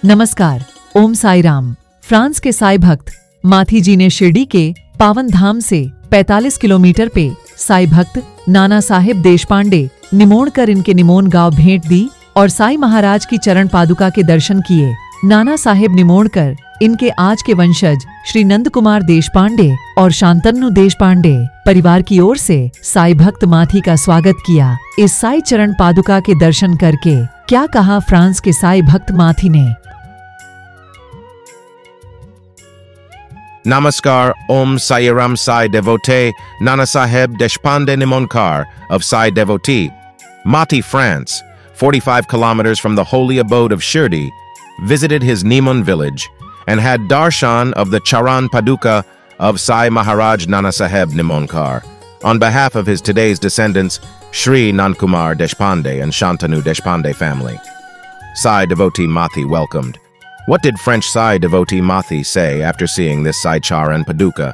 नमस्कार, ओम साई राम। फ्रांस के साई भक्त माथी जी ने शिरडी के पावन धाम से 45 किलोमीटर पे साई भक्त नाना साहेब देशपांडे निमोणकर इनके निमोन गांव भेंट दी और साई महाराज की चरण पादुका के दर्शन किए। नाना साहेब निमोणकर इनके आज के वंशज श्री नंद कुमार देशपांडे और शांतनु देशपांडे परिवार की ओर से साई भक्त माथी का स्वागत किया। इस साई चरण पादुका के दर्शन करके क्या कहा फ्रांस के साई भक्त माथी ने। Namaskar, Om Sai Ram Sai devotee, Nana Saheb Deshpande Nimonkar of Sai devotee. Mati, France, 45 kilometers from the holy abode of Shirdi, visited his Nimon village and had darshan of the Charan Paduka of Sai Maharaj Nana Saheb Nimonkar. On behalf of his today's descendants, Shri Nankumar Deshpande and Shantanu Deshpande family, Sai devotee Mati welcomed. What did French Sai devotee Mathi say after seeing this Sai Charan Paduka?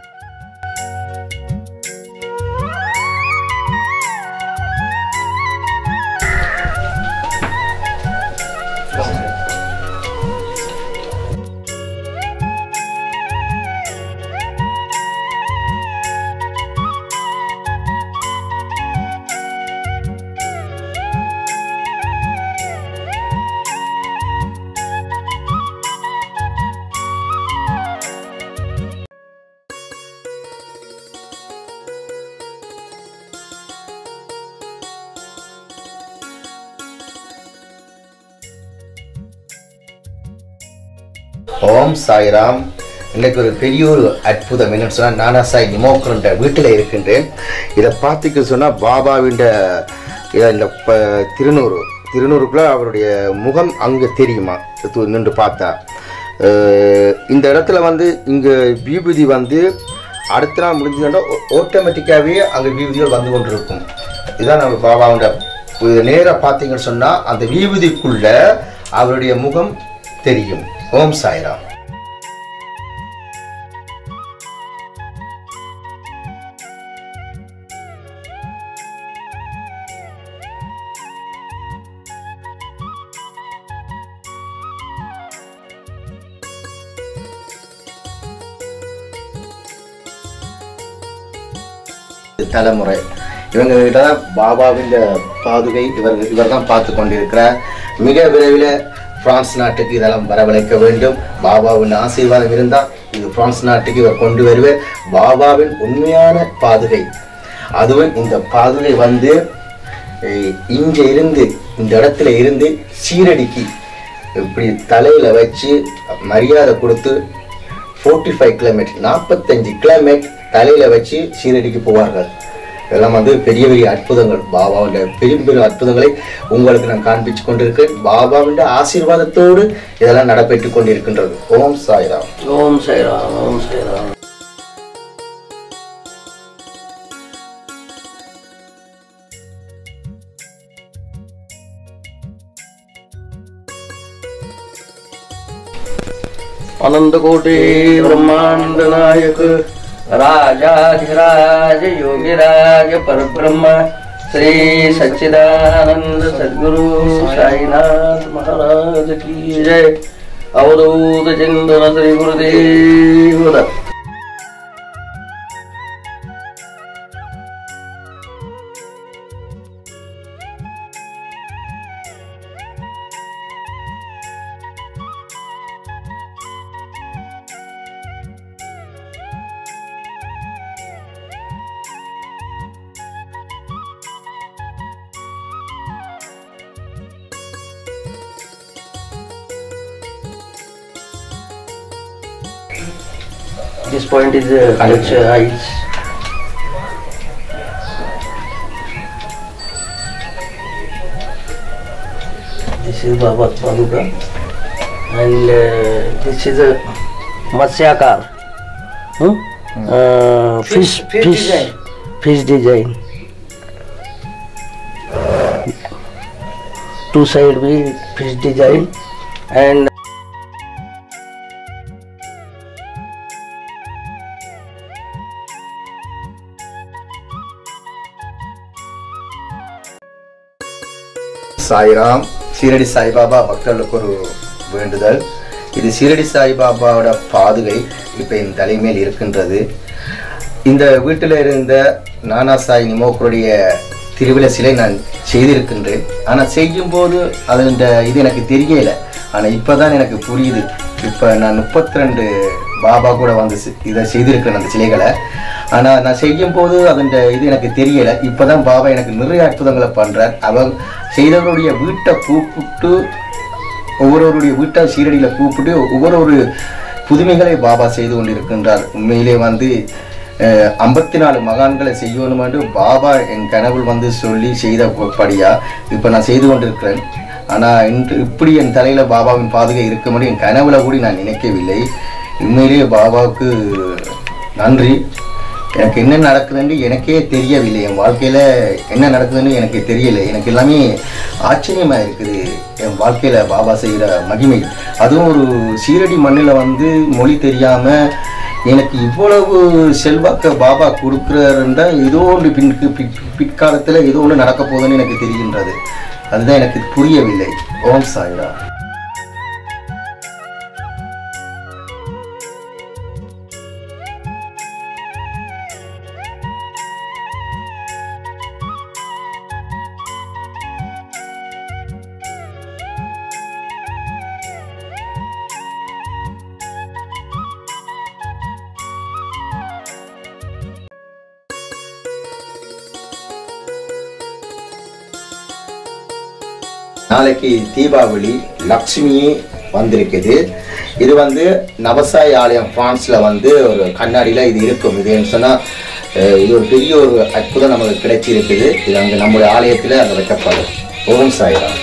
ஓம் சாய்ராம். இன்னைக்கு ஒரு பெரிய ஒரு அற்புதம் என்னன்னு சொன்னால், நானா சாய் நிமோக்கரண்ட வீட்டில் இருக்கின்றேன். இதை பார்த்துக்க சொன்னால் பாபாவின் இந்த திருநூறுக்குள்ள அவருடைய முகம் அங்கே தெரியுமா நின்று பார்த்தா. இந்த இடத்துல இங்கே விபூதி அடுத்த நாள் முடிஞ்சதுன்னா ஆட்டோமேட்டிக்காகவே அங்கே விபூதிகள் வந்து கொண்டு இருக்கும். இதுதான் நம்ம பாபாவோட நேராக பார்த்தீங்கன்னு சொன்னால் அந்த விபூதிக்குள்ள அவருடைய முகம் தெரியும். ஓம் சாய்ராம். தலைமுறை இவங்க கிட்ட பாபாவின் பாதுகை இவர் தான் பார்த்து கொண்டிருக்கிறார். மிக விரைவில் பிரான்ஸ் நாட்டுக்கு இதெல்லாம் வரவழைக்க வேண்டும். பாபாவின் ஆசீர்வாதம் இருந்தால் இது பிரான்ஸ் நாட்டுக்கு இவர் கொண்டு வருவார். பாபாவின் உண்மையான பாதுகை, அதுவும் இந்த பாதுகை இங்கே இருந்து இந்த இடத்துல இருந்து சீரடிக்கு இப்படி தலையில் வச்சு மரியாதை கொடுத்து 45 கிலோமீட்டர் 45 கிலோமீட்டர் தலையில் வச்சு சீரடிக்கு போவார்கள். இதெல்லாம் பெரிய பெரிய அற்புதங்கள், பாபாவுடைய பெரிய அற்புதங்களை உங்களுக்கு நான் காண்பிச்சு கொண்டிருக்கேன். பாபாவின் ஆசீர்வாதத்தோடு இதெல்லாம் நடைபெற்றுக் கொண்டிருக்கின்றது. ஓம் சாய்ராம். ஓம் சாய்ராம். ஓம் சாய்ராம். अनंत कोटि ब्रह्मांड नायक राजाधिराज योगिराज परब्रह्म श्री सच्चिदानंद सद्गुरु साईनाथ महाराज की जय। अवधूत चिंतन Shri Gurudev Datta. This point is culture eyes. This is Baba Paduka and this is a Matsyakar. Fish design. Two side भी fish design and Sairam. Shirdi Saibaba பக்தர்களுக்கு ஒரு வேண்டுதல். இது ஷிரடி சாய்பாபாவோட பாதுகை இப்போ என் தலைமையில் இருக்கின்றது. இந்த வீட்டில் இருந்த நானா சாய் நிமோக்கருடைய திருவிழா சிலை நான் செய்திருக்கின்றேன். ஆனால் செய்யும்போது இது எனக்கு தெரியல. ஆனால் இப்போ தான் எனக்கு புரியுது. இப்போ நான் 32 பாபா கூட வந்து இதை செய்திருக்கிறேன் அந்த சிலைகளை. ஆனால் நான் செய்யும்போது இது எனக்கு தெரியலை. இப்போ தான் பாபா எனக்கு நிறைய அற்புதங்களை பண்ணுறார். அவங்க செய்தவருடைய வீட்டை கூப்பிட்டு ஒவ்வொருவருடைய வீட்டை சீரடியில் கூப்பிட்டு ஒவ்வொரு புதுமைகளை பாபா செய்து கொண்டிருக்கின்றார். உண்மையிலே 54 மகான்களை செய்யணும் என்று பாபா என் கனவுள் சொல்லி செய்தபடியா இப்போ நான் செய்து கொண்டிருக்கிறேன். ஆனால் இன்று இப்படி என் தலையில் பாபாவின் பாதுகை இருக்கும் என்று என் கனவுல கூட நான் நினைக்கவில்லை. உண்மையிலேயே பாபாவுக்கு நன்றி. எனக்கு என்ன நடக்குதுன்னு எனக்கே தெரியவில்லை. என் வாழ்க்கையில் என்ன நடக்குதுன்னு எனக்கு தெரியலை. எனக்கு எல்லாமே ஆச்சரியமாக இருக்குது. என் வாழ்க்கையில் பாபா செய்கிற மகிமை, அதுவும் ஒரு சீரடி மண்ணில் மொழி தெரியாமல் எனக்கு இவ்வளவு செல்வாக்க பாபா கொடுக்குறாருன்றா ஏதோ ஒன்று பிற்காலத்தில் ஏதோ ஒன்று நடக்க போகுதுன்னு எனக்கு தெரிகின்றது. அதுதான் எனக்கு புரியவில்லை. ஓம் சாய்ராம். நாளைக்கு தீபாவளி, லக்ஷ்மியே வந்திருக்குது. இது நவசாய் ஆலயம் பிரான்ஸ்ல ஒரு கண்ணாடியில இது இருக்கும். இது என்ன சொன்னா இது ஒரு பெரிய ஒரு அற்புதம் நமக்கு கிடைச்சிருக்குது. இது அங்கே நம்முடைய ஆலயத்தில் அங்கே வைக்கப்படும். ஓம் சாய்ராம்.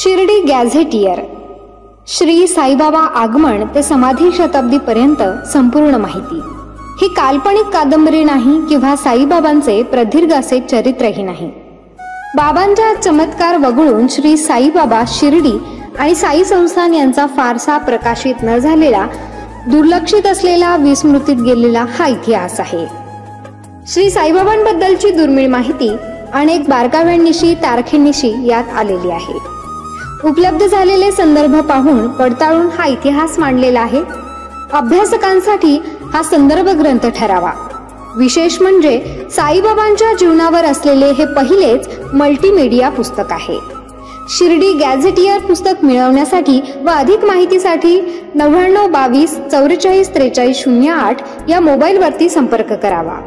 शिर्डी गॅझेटियर. श्री साईबाबा आगमन ते समाधी शताब्दी पर्यंत संपूर्ण माहिती. ही काल्पनिक कादंबरी नाही किंवा साईबाबांचे प्रदीर्घ असे चरित्रही नाही. बाबांच्या चमत्कार वगळून श्री साईबाबा, शिर्डी आणि साई संस्थान यांचा फारसा प्रकाशित न झालेला, दुर्लक्षित असलेला, विस्मृतीत गेलेला हा इतिहास आहे. श्री साईबाबांबद्दलची दुर्मिळ माहिती अनेक बारकाव्यांनिशी, तारखेनिशी यात आलेली आहे. उपलब्ध झालेले संदर्भ पाहून पडताळून हा इतिहास मांडलेला आहे. अभ्यासकांसाठी हा संदर्भ ग्रंथ ठरावा. विशेष म्हणजे साईबाबांच्या जीवनावर असलेले हे पहिलेच मल्टीमीडिया पुस्तक आहे. शिर्डी गॅझेटियर पुस्तक मिळवण्यासाठी व अधिक माहितीसाठी 99 22 44 43 08 या मोबाईलवरती संपर्क करावा.